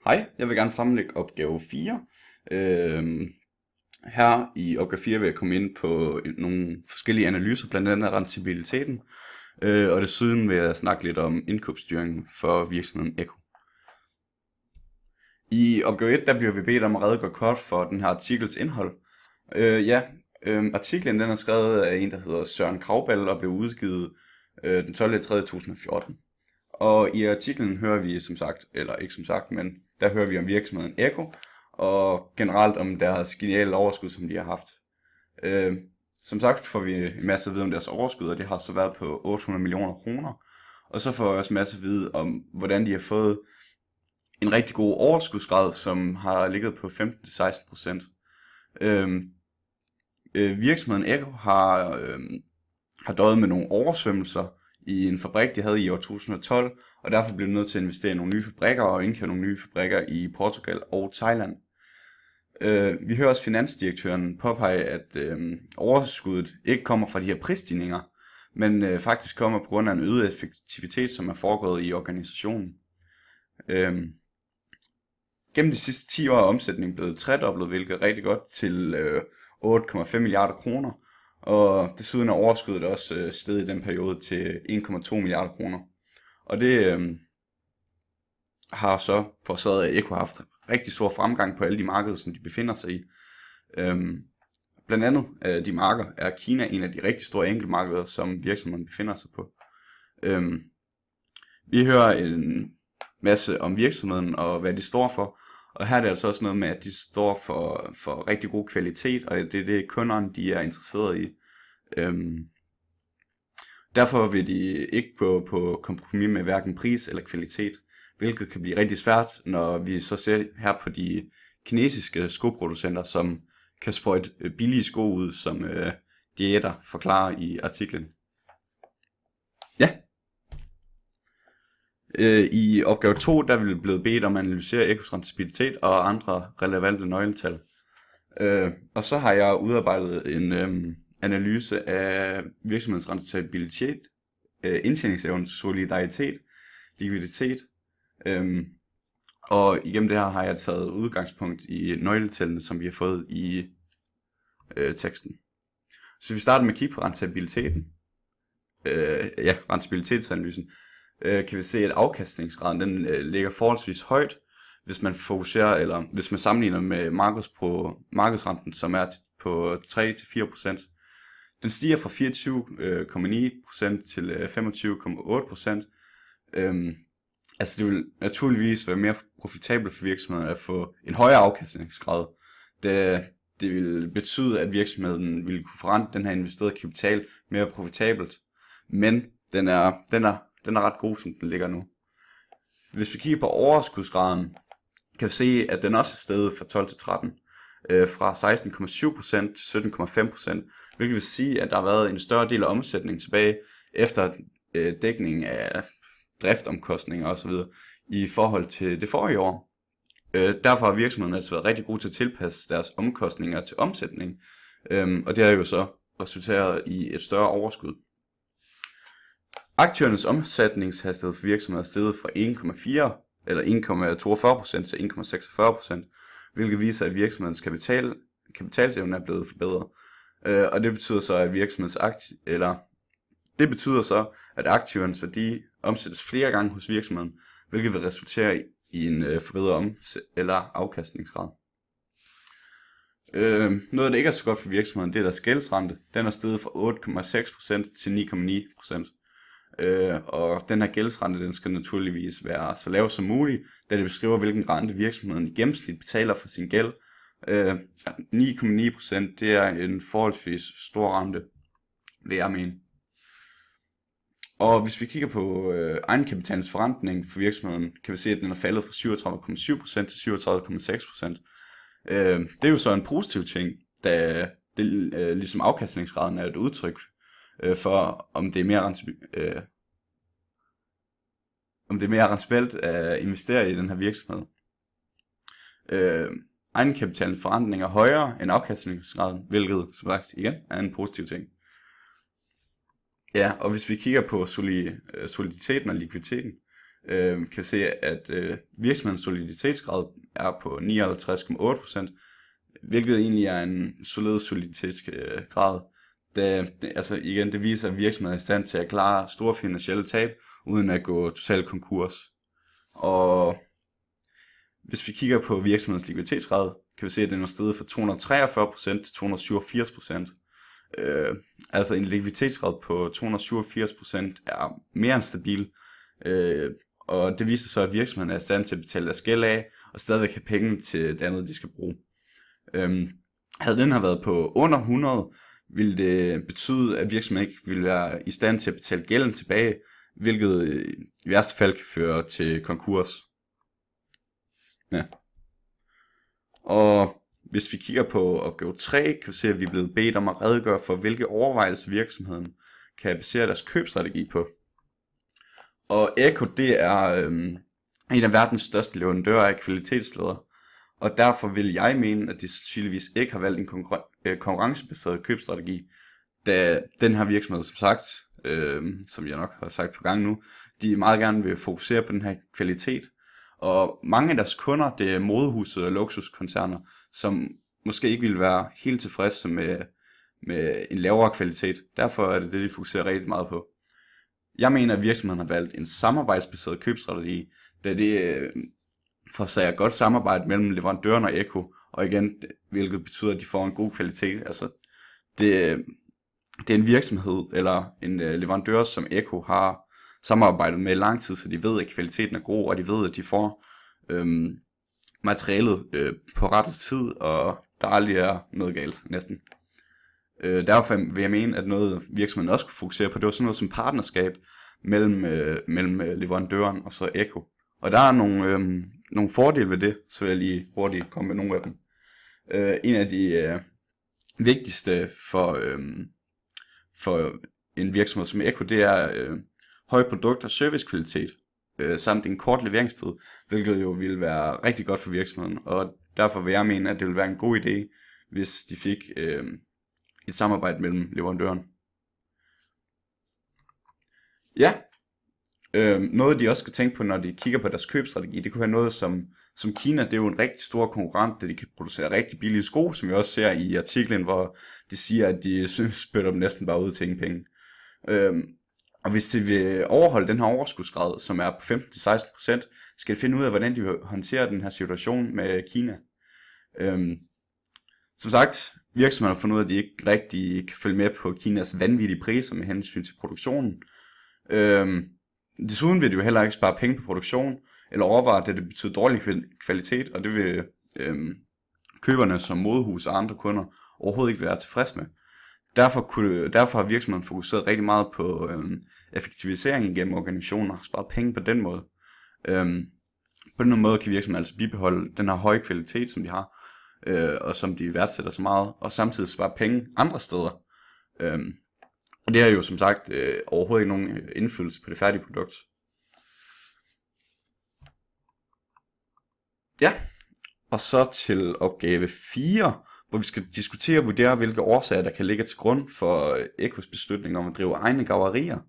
Hej, jeg vil gerne fremlægge opgave 4. Her i opgave 4 vil jeg komme ind på nogle forskellige analyser, blandt andet rentabiliteten, og desuden vil jeg snakke lidt om indkøbsstyringen for virksomheden Eko. I opgave 1 der bliver vi bedt om at redegøre kort for den her artikels indhold. Artiklen den er skrevet af en, der hedder Søren Kragball og blev udgivet den 12.3.2014. Og i artiklen hører vi men der hører vi om virksomheden Eko, og generelt om deres geniale overskud, som de har haft. Som sagt får vi en masse at vide om deres overskud, og det har så været på 800 millioner kroner. Og så får vi også en masse at vide om, hvordan de har fået en rigtig god overskudsgrad, som har ligget på 15-16%. Virksomheden Eko har døjet med nogle oversvømmelser i en fabrik, de havde i år 2012, og derfor blev de nødt til at investere i nogle nye fabrikker og indkøbe nogle nye fabrikker i Portugal og Thailand. Vi hører også finansdirektøren påpege, at overskuddet ikke kommer fra de her prisstigninger, men faktisk kommer på grund af en øget effektivitet, som er foregået i organisationen. Gennem de sidste 10 år er omsætningen blevet tredoblet, hvilket er rigtig godt til 8,5 milliarder kroner. Og desuden er overskuddet også steget i den periode til 1,2 milliarder kroner. Og det har så forårsaget, at Eko har haft rigtig stor fremgang på alle de markeder, som de befinder sig i. Blandt andet de markeder er Kina en af de rigtig store enkeltmarkeder, som virksomheden befinder sig på. Vi hører en masse om virksomheden og hvad de står for. Og her er det altså også noget med, at de står for rigtig god kvalitet, og det er det kunderne de er interesseret i. Derfor vil de ikke gå på kompromis med hverken pris eller kvalitet, hvilket kan blive rigtig svært, når vi så ser her på de kinesiske skoproducenter, som kan sprøjte billige sko ud, som Diæter forklarer i artiklen. I opgave 2, der vil blive bedt om at analysere Ekos rentabilitet og andre relevante nøgletal. Og så har jeg udarbejdet en analyse af virksomhedens rentabilitet, indtjeningsevne, solidaritet, likviditet. Og igennem det her har jeg taget udgangspunkt i nøgletallene, som vi har fået i teksten. Så vi starter med at kigge på rentabiliteten. Rentabilitetsanalysen. Kan vi se, at afkastningsgraden den ligger forholdsvis højt, hvis man fokuserer, eller hvis man sammenligner med markedsrenten, som er på 3-4%. Den stiger fra 24,9% til 25,8%. Det vil naturligvis være mere profitabelt for virksomheden at få en højere afkastningsgrad. Det vil betyde, at virksomheden vil kunne forrente den her investerede kapital mere profitabelt, men den er ret god, som den ligger nu. Hvis vi kigger på overskudsgraden, kan vi se, at den også er steget fra 12 til 13, fra 16,7% til 17,5%, hvilket vil sige, at der har været en større del af omsætningen tilbage efter dækning af driftomkostninger osv. i forhold til det forrige år. Derfor har virksomheden altså været rigtig god til at tilpasse deres omkostninger til omsætning, og det har jo så resulteret i et større overskud. Aktiernes omsætningshastighed for virksomheden er steget fra 1,42% til 1,46%, hvilket viser, at virksomhedens kapitalsevne er blevet forbedret. Og det betyder så, at aktiernes værdi omsættes flere gange hos virksomheden, hvilket vil resultere i en forbedret afkastningsgrad. Noget, der ikke er så godt for virksomheden, det er deres gældsrente. Den er steget fra 8,6% til 9,9%. Og den her gældsrente, den skal naturligvis være så lav som muligt, da det beskriver, hvilken rente virksomheden i gennemsnit betaler for sin gæld. 9,9%, det er en forholdsvis stor rente, vil jeg mene. Og hvis vi kigger på egenkapitalens forrentning for virksomheden, kan vi se, at den er faldet fra 37,7% til 37,6%. Det er jo så en positiv ting, da det ligesom afkastningsgraden er et udtryk for, om det er mere rentabelt at investere i den her virksomhed. Egenkapitalens forrentning er højere end afkastningsgraden, hvilket som sagt igen er en positiv ting. Ja, og hvis vi kigger på soliditeten og likviditeten, kan se, at virksomhedens soliditetsgrad er på 59,8%, hvilket egentlig er en solid soliditetsgrad. Det viser, at virksomheden er i stand til at klare store finansielle tab, uden at gå totalt konkurs. Og hvis vi kigger på virksomhedens likviditetsgrad, kan vi se, at den er steget fra 243% til 287%. Altså en likviditetsgrad på 287% er mere end stabil. Og det viser så, at virksomheden er i stand til at betale deres gæld af, og stadigvæk have penge til det andet, de skal bruge. Havde den her været på under 100, ville det betyde, at virksomheden ikke ville være i stand til at betale gælden tilbage, hvilket i værste fald kan føre til konkurs. Ja. Og hvis vi kigger på opgave 3, kan vi se, at vi er blevet bedt om at redegøre for, hvilke overvejelser virksomheden kan basere deres købstrategi på. Og ECCO, det er en af verdens største leverandører af kvalitetsledere, og derfor vil jeg mene, at de sandsynligvis ikke har valgt en konkurrencebaseret købstrategi, da den her virksomhed, som sagt, som jeg nok har sagt på gang nu, de meget gerne vil fokusere på den her kvalitet. Og mange af deres kunder, det er modehuse og luksuskoncerner, som måske ikke vil være helt tilfredse med en lavere kvalitet. Derfor er det det, de fokuserer rigtig meget på. Jeg mener, at virksomheden har valgt en samarbejdsbaseret købstrategi, da det forsager godt samarbejde mellem leverandøren og ECCO, og igen, hvilket betyder, at de får en god kvalitet. Altså, det er en virksomhed eller en leverandør, som ECCO har samarbejdet med i lang tid, så de ved, at kvaliteten er god, og de ved, at de får materialet på rette tid, og der aldrig er noget galt, næsten. Derfor vil jeg mene, at noget virksomheden også kunne fokusere på, det var sådan noget som partnerskab mellem leverandøren og så ECCO. Og der er nogle fordele ved det, så vil jeg lige hurtigt komme med nogle af dem. En af de vigtigste for en virksomhed som ECCO, det er høj produkt- og servicekvalitet, samt en kort leveringstid, hvilket jo ville være rigtig godt for virksomheden. Og derfor vil jeg mene, at det ville være en god idé, hvis de fik et samarbejde mellem leverandøren. Ja, noget de også skal tænke på, når de kigger på deres købstrategi, det kunne være noget som Kina. Det er jo en rigtig stor konkurrent, da de kan producere rigtig billige sko, som vi også ser i artiklen, hvor de siger, at de spytter dem næsten bare ud til ingen penge. Og hvis de vil overholde den her overskudsgrad, som er på 15-16%, skal de finde ud af, hvordan de vil håndtere den her situation med Kina. Som sagt, virksomheden har fundet ud af, at de ikke rigtig kan følge med på Kinas vanvittige priser med hensyn til produktionen. Desuden vil de jo heller ikke spare penge på produktion, eller overveje, at det betyder dårlig kvalitet, og det vil køberne som modehus og andre kunder overhovedet ikke være tilfreds med. Derfor har virksomheden fokuseret rigtig meget på effektivisering gennem organisationer og sparet penge på den måde. På den måde kan virksomheden altså bibeholde den her høje kvalitet, som de har, og som de værdsætter så meget, og samtidig spare penge andre steder. Og det har jo som sagt overhovedet ikke nogen indflydelse på det færdige produkt. Ja, og så til opgave 4, hvor vi skal diskutere og vurdere, hvilke årsager der kan ligge til grund for ECCOs beslutning om at drive egne garverier.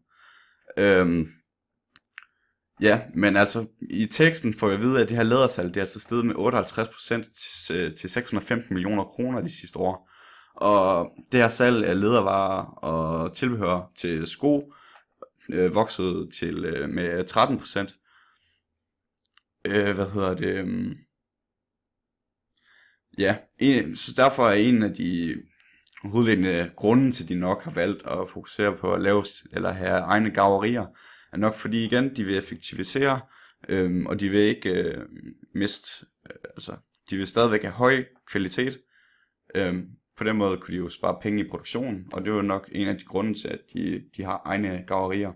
Ja, men altså i teksten får jeg at vide, at det her lædersalg, det er altså steget med 58% til 615 millioner kroner de sidste år. Og det her salg af lædervarer og tilbehør til sko voksede til med 13%. Ja, så derfor er en af de hovedliggende grunde til, at de nok har valgt at fokusere på at lave eller have egne garverier, er nok fordi igen, de vil effektivisere, og de vil ikke miste, altså de vil stadigvæk have høj kvalitet. På den måde kunne de jo spare penge i produktionen, og det var nok en af de grunde til, at de har egne garverier.